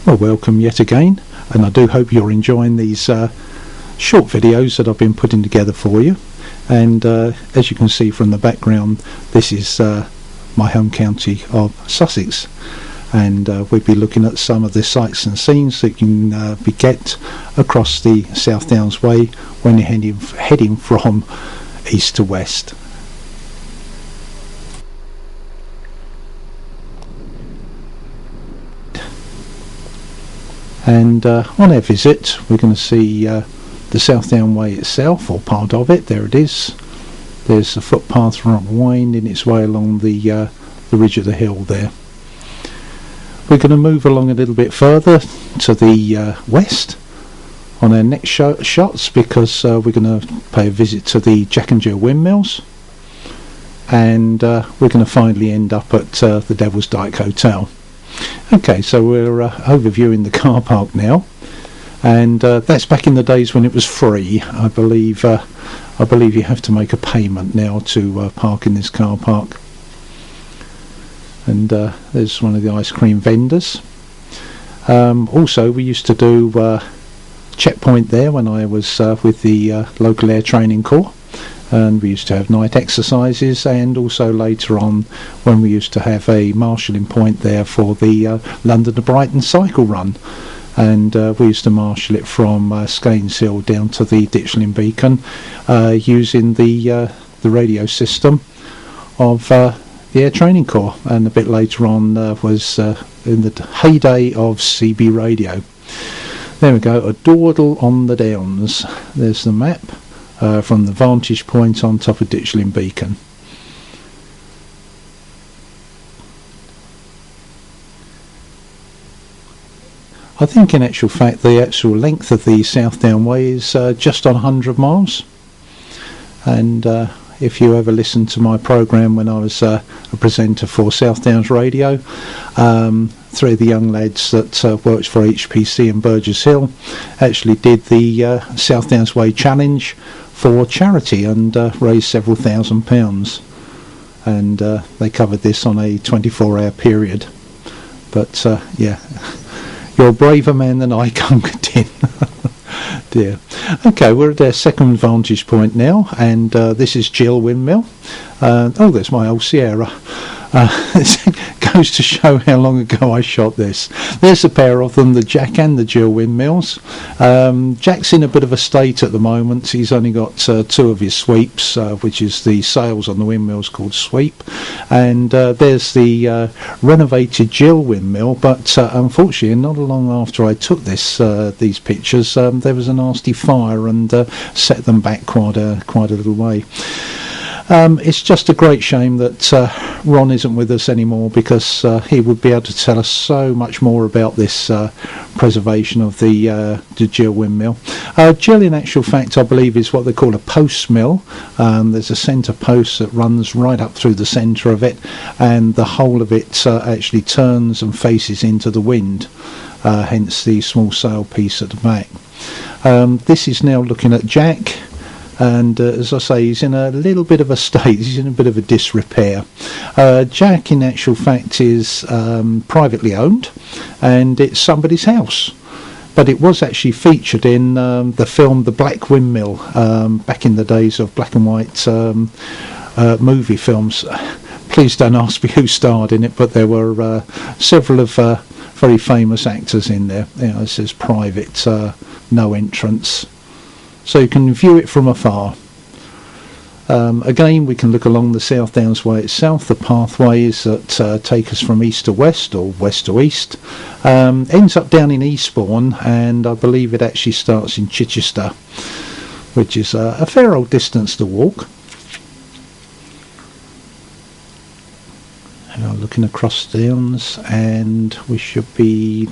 Well, welcome yet again, and I do hope you're enjoying these short videos that I've been putting together for you. And as you can see from the background, this is my home county of Sussex, and we'll be looking at some of the sights and scenes that you can get across the South Downs Way when you're heading from east to west. And on our visit, we're going to see the South Down Way itself, or part of it. There it is. There's a footpath winding its way along the ridge of the hill there. We're going to move along a little bit further to the west on our next shots, because we're going to pay a visit to the Jack and Jill windmills, and we're going to finally end up at the Devil's Dyke Hotel. Okay, so we're overviewing the car park now, and that's back in the days when it was free. I believe you have to make a payment now to park in this car park. And there's one of the ice cream vendors. Also, we used to do checkpoint there when I was with the local air training corps, and we used to have night exercises, and also later on when we used to have a marshalling point there for the London to Brighton cycle run, and we used to marshal it from Skeins Hill down to the Ditchling Beacon using the radio system of the Air Training Corps. And a bit later on was in the heyday of CB radio. There we go, a dawdle on the Downs. There's the map from the vantage point on top of Ditchling Beacon. I think in actual fact the actual length of the South Down Way is just on 100 miles, and if you ever listened to my programme when I was a presenter for South Downs Radio, three of the young lads that worked for HPC in Burgess Hill actually did the South Downs Way Challenge for charity and raised several £1,000s, and they covered this on a 24-hour period. But yeah, you're a braver man than I, Gungadin. Dear. Okay, we're at our second vantage point now, and this is Jill Windmill. Oh, there's my old Sierra. It goes to show how long ago I shot this. There's a pair of them, the Jack and the Jill windmills. Jack's in a bit of a state at the moment. He's only got two of his sweeps, which is the sails on the windmills called sweep, and there's the renovated Jill windmill, but unfortunately not long after I took these pictures, there was a nasty fire and set them back quite a little way. It's just a great shame that Ron isn't with us anymore, because he would be able to tell us so much more about this preservation of the Jill windmill. Jill, in actual fact, I believe is what they call a post mill. There's a centre post that runs right up through the centre of it, and the whole of it actually turns and faces into the wind, hence the small sail piece at the back. This is now looking at Jack. And as I say, he's in a little bit of a state. He's in a bit of a disrepair. Jack, in actual fact, is privately owned, and it's somebody's house. But it was actually featured in the film The Black Windmill, back in the days of black and white movie films. Please don't ask me who starred in it, but there were several of very famous actors in there. You know, it says private, no entrance. So you can view it from afar. Again, we can look along the South Downs Way itself. The pathways that take us from east to west, or west to east, ends up down in Eastbourne, and I believe it actually starts in Chichester, which is a fair old distance to walk. And looking across Downs, and we should be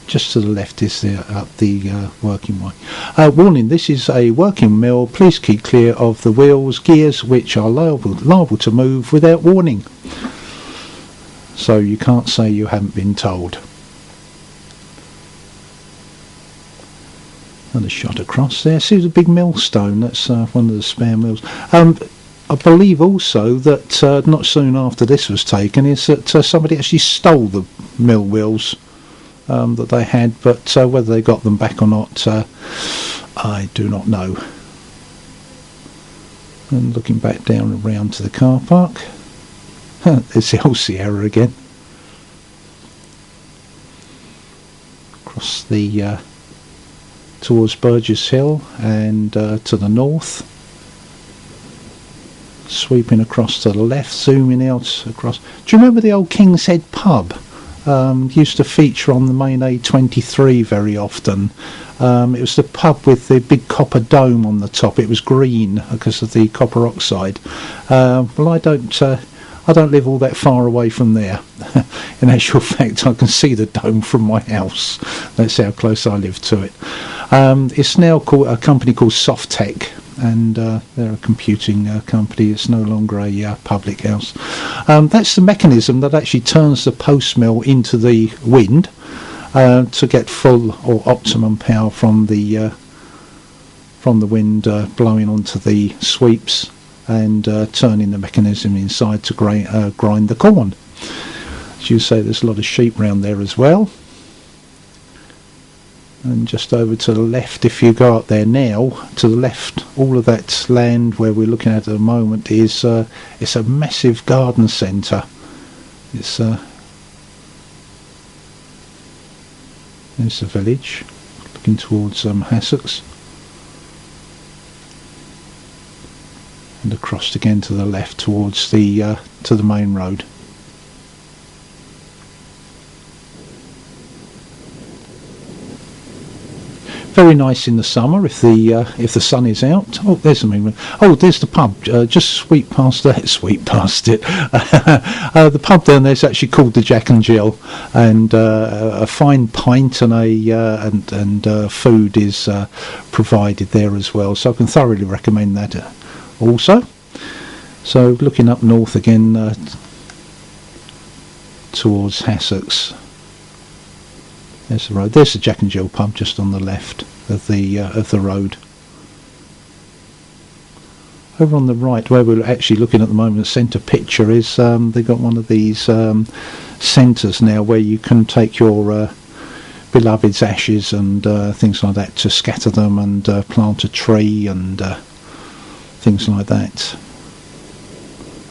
just to the left is up the working way. Warning, this is a working mill. Please keep clear of the wheels, gears, which are liable to move without warning. So you can't say you haven't been told. Another shot across there. See the big millstone? That's one of the spare mills. I believe also that not soon after this was taken is that somebody actually stole the mill wheels that they had, but whether they got them back or not, I do not know. And looking back down and round to the car park, there's the old Sierra again. Across the towards Burgess Hill and to the north, sweeping across to the left, zooming out across. Do you remember the old King's Head pub? Used to feature on the main A23 very often. It was the pub with the big copper dome on the top. It was green because of the copper oxide. Well, I don't live all that far away from there. In actual fact, I can see the dome from my house. That's how close I live to it. It's now called a company called Softtech, and they're a computing company. It's no longer a public house. That's the mechanism that actually turns the post mill into the wind to get full or optimum power from the wind blowing onto the sweeps and turning the mechanism inside to grind the corn. As you say, there's a lot of sheep round there as well. And just over to the left, if you go up there now, to the left, all of that land where we're looking at the moment is it's a massive garden centre. It's there's the village, looking towards Hassocks, and across again to the left towards the to the main road. Very nice in the summer if the sun is out. Oh, there's the main road. Oh, there's the pub. Just sweep past it. The pub down there is actually called the Jack and Jill, and a fine pint and food is provided there as well. So I can thoroughly recommend that also. So looking up north again towards Hassocks. There's the road. There's the Jack and Jill pub just on the left of the road. Over on the right, where we're actually looking at the moment, the centre picture is they've got one of these centres now where you can take your beloved's ashes and things like that to scatter them and plant a tree and things like that.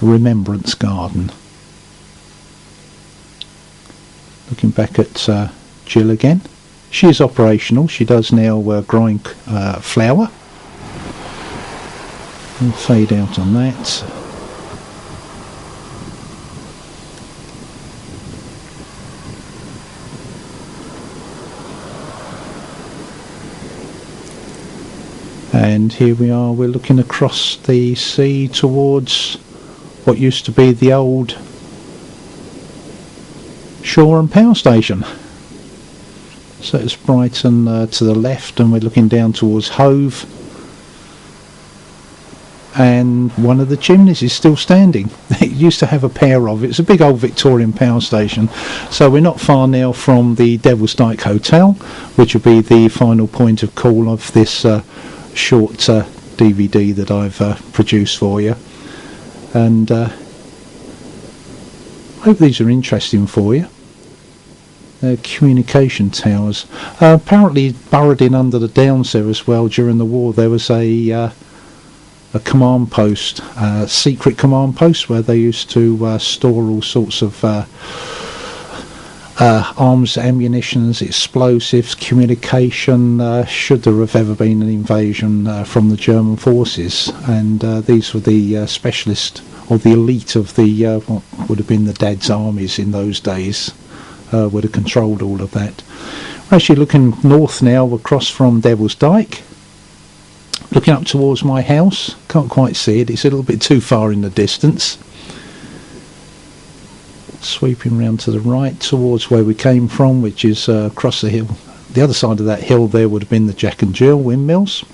A remembrance garden. Looking back at Jill again. She is operational. She does now grind flour. We'll fade out on that. And here we are, we're looking across the sea towards what used to be the old Shoreham Power Station. So it's Brighton to the left, and we're looking down towards Hove, and one of the chimneys is still standing. It used to have a pair of. It's a big old Victorian power station. So we're not far now from the Devil's Dyke Hotel, which will be the final point of call of this short DVD that I've produced for you. And I hope these are interesting for you. Communication towers. Apparently burrowed in under the downs there as well during the war. There was a command post, secret command post, where they used to store all sorts of arms, ammunitions, explosives, communication, should there have ever been an invasion from the German forces. And these were the specialist or the elite of the what would have been the Dad's armies in those days. Would have controlled all of that. We're actually looking north now, across from Devil's Dyke, looking up towards my house. Can't quite see it, it's a little bit too far in the distance. Sweeping round to the right towards where we came from, which is across the hill. The other side of that hill there would have been the Jack and Jill windmills.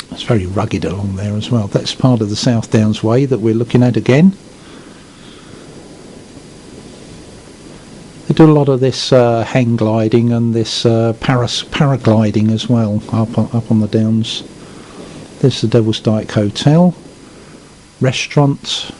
It's very rugged along there as well. That's part of the South Downs Way that we're looking at again. They do a lot of this hang gliding and this paragliding as well up on the downs. There's the Devil's Dyke Hotel. restaurants,